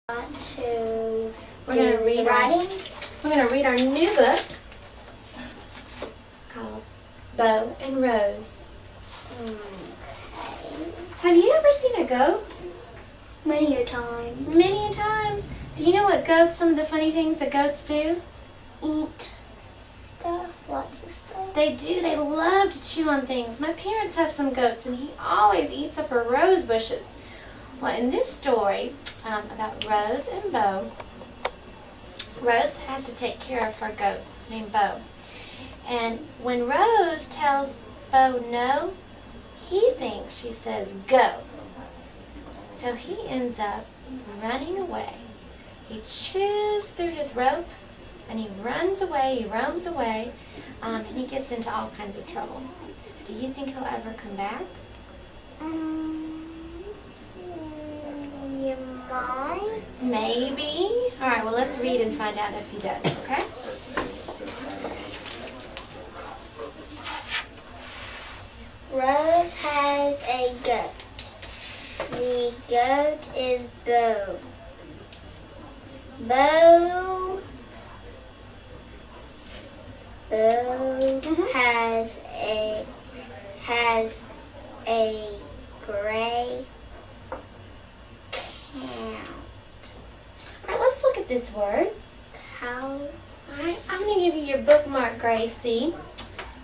We're going to read writing. We're going to read our new book called Bo and Rose. Okay. Have you ever seen a goat? Many a time. Many times. Do you know what goats, some of the funny things that goats do? Eat stuff, lots of stuff. They do. They love to chew on things. My parents have some goats, and he always eats up her rose bushes. Well, in this story about Rose and Bo, Rose has to take care of her goat named Bo. And when Rose tells Bo no, he thinks she says go. So he ends up running away. He chews through his rope, and he runs away, he roams away, and he gets into all kinds of trouble. Do you think he'll ever come back? You might. Maybe. All right, well, let's read and find out if he does, okay? Rose has a goat. The goat is Bo. Bo has a gray cow. All right, let's look at this word. Cow. All right, I'm going to give you your bookmark, Gracie,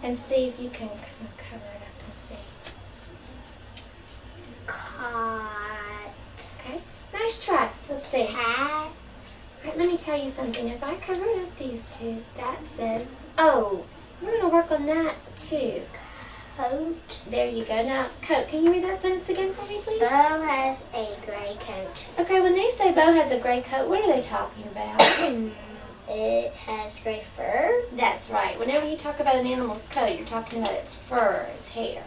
and see if you can kind of cover it up and see. Cot. Okay, nice try. Let's see. Cat. All right, let me tell you something. If I cover up these two, that says O. We're going to work on that too. Coat. There you go. Now it's coat. Can you read that sentence again for me, please? Bo has a gray coat. Okay, when they say Bo has a gray coat, what are they talking about? It has gray fur. That's right. Whenever you talk about an animal's coat, you're talking about its fur, its hair.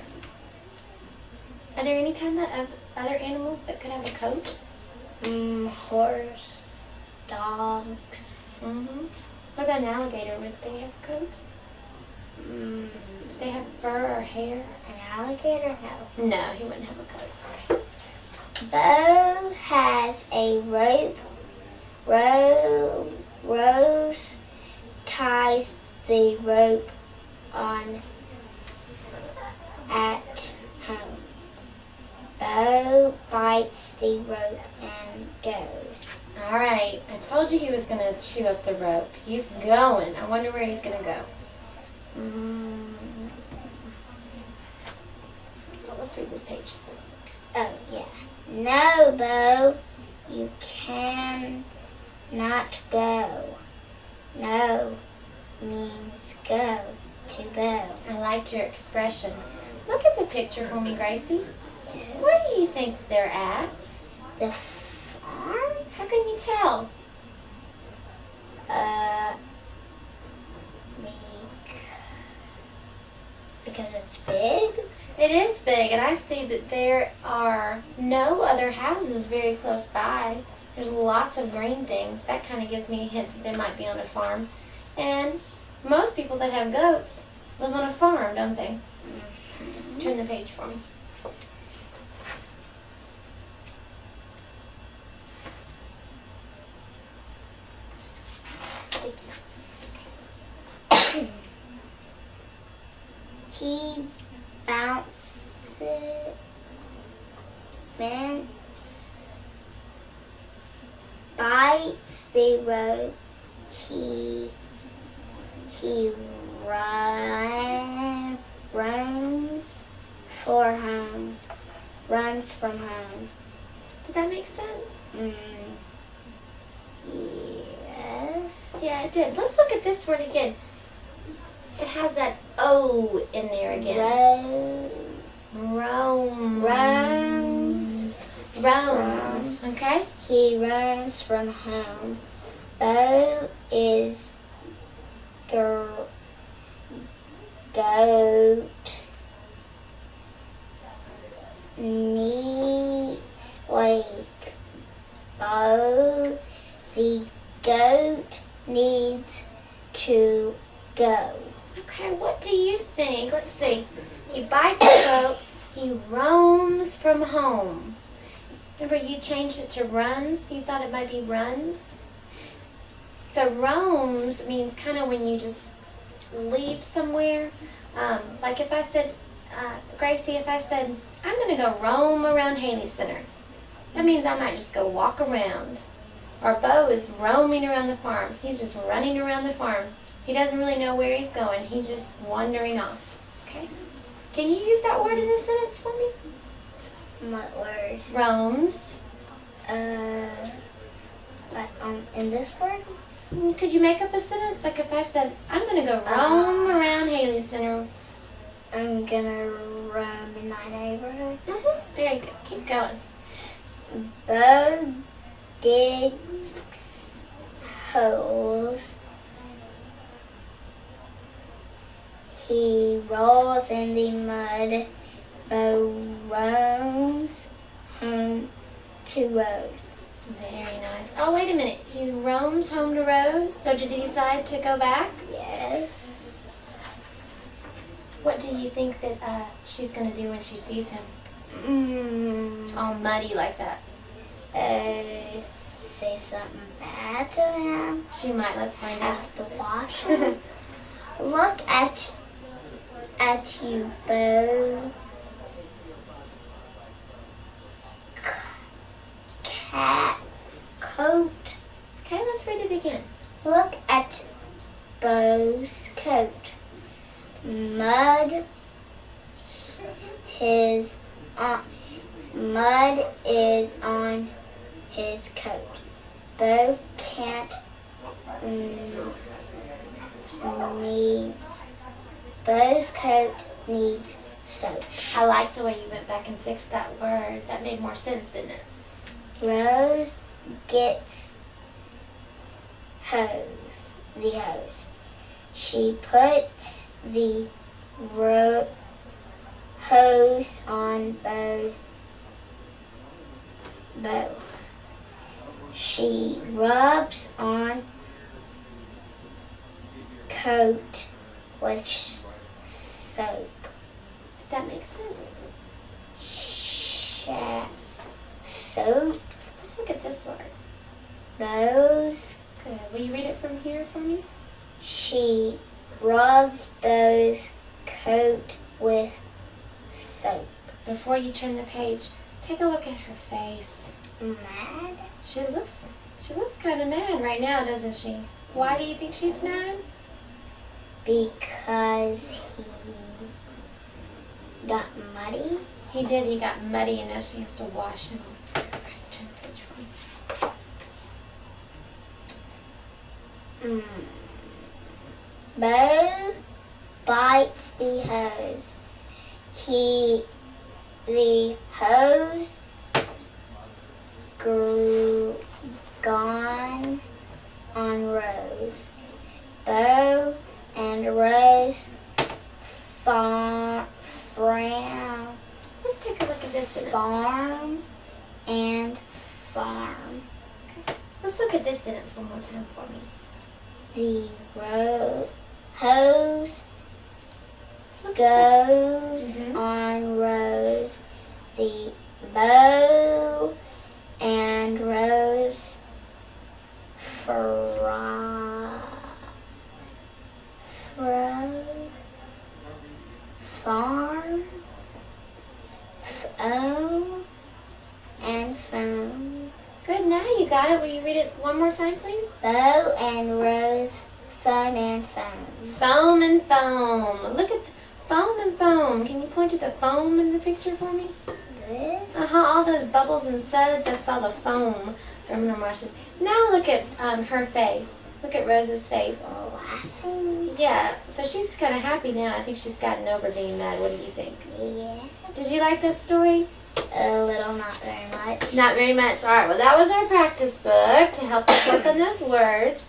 Are there any kind of other animals that could have a coat? Horse. Dogs. What about an alligator? Would they have a coat? They have fur or hair? An alligator? No. No, he wouldn't have a coat. Okay. Bo has a rope. Rose ties the rope on at home. Bo bites the rope and goes. All right. I told you he was going to chew up the rope. He's going. I wonder where he's going to go. Well, let's read this page. Oh, yeah. No, Bo, you can not go. No means go to Bo. I liked your expression. Look at the picture for me, Gracie. Where do you think they're at? The farm? How can you tell? Because it's big. It is big, and I see that there are no other houses very close by. There's lots of green things. That kind of gives me a hint that they might be on a farm. And most people that have goats live on a farm, don't they? Turn the page for me. He bites the rope. He runs from home. Did that make sense? Yes. Yeah, it did. Let's look at this word again. It has that O in there again. Roams. Okay? He runs from home. Bo is the goat. Bo, the goat needs to go. Okay, what do you think? Let's see. He bites the goat. He roams from home. Remember you changed it to runs? You thought it might be runs? So roams means kind of when you just leave somewhere. Like if I said, Gracie, if I said, I'm going to go roam around Haley Center. That means I might just go walk around. Or Bo is roaming around the farm. He's just running around the farm. He doesn't really know where he's going. He's just wandering off. Okay? Can you use that word in a sentence for me? What word? Roams. In this word? Could you make up a sentence? Like if I said, I'm going to go roam around Haley Center. I'm gonna roam in my neighborhood. Very good. Keep going. Bo digs holes. He rolls in the mud. Bo roams home to Rose. Very nice. Oh, wait a minute. He roams home to Rose. So did he decide to go back? Yes. What do you think that she's going to do when she sees him? All muddy like that. Say something bad to him. She might. Let's find out. Have to wash him. Look at you, Bo. Cat coat. Okay, let's read it again. Look at Bo's coat. Mud is on his coat. Bo can't Bo's coat needs soap. I like the way you went back and fixed that word. That made more sense, didn't it? Rose gets the hose. She puts the hose on Bo's bow. She rubs on coat with soap. Did that make sense? Soap. Let's look at this word. Bo's. Good. Will you read it from here for me? She rubs Bo's coat with soap. Before you turn the page, take a look at her face. Mad? She looks kind of mad right now, doesn't she? Why do you think she's mad? Because he got muddy. He did. He got muddy, and now she has to wash him. All right, turn the page for me. Bo bites the hose. The hose gone on Rose. Bo and Rose frown. Let's take a look at this sentence. Farm and farm. Okay. Let's look at this sentence one more time for me. The hose goes on Rose. The bow and Rose farm and foam. Good, now you got it. Will you read it one more time, please? Bow and Rose, foam and foam. Foam and foam. Look at foam and foam. Can you point to the foam in the picture for me? This? All those bubbles and suds, that's all the foam from her Marcia. Now look at her face. Look at Rose's face. Laughing? Yeah, so she's kind of happy now. I think she's gotten over being mad. What do you think? Yeah. Did you like that story? A little, not very much. Not very much. All right, well, that was our practice book to help us work on those words.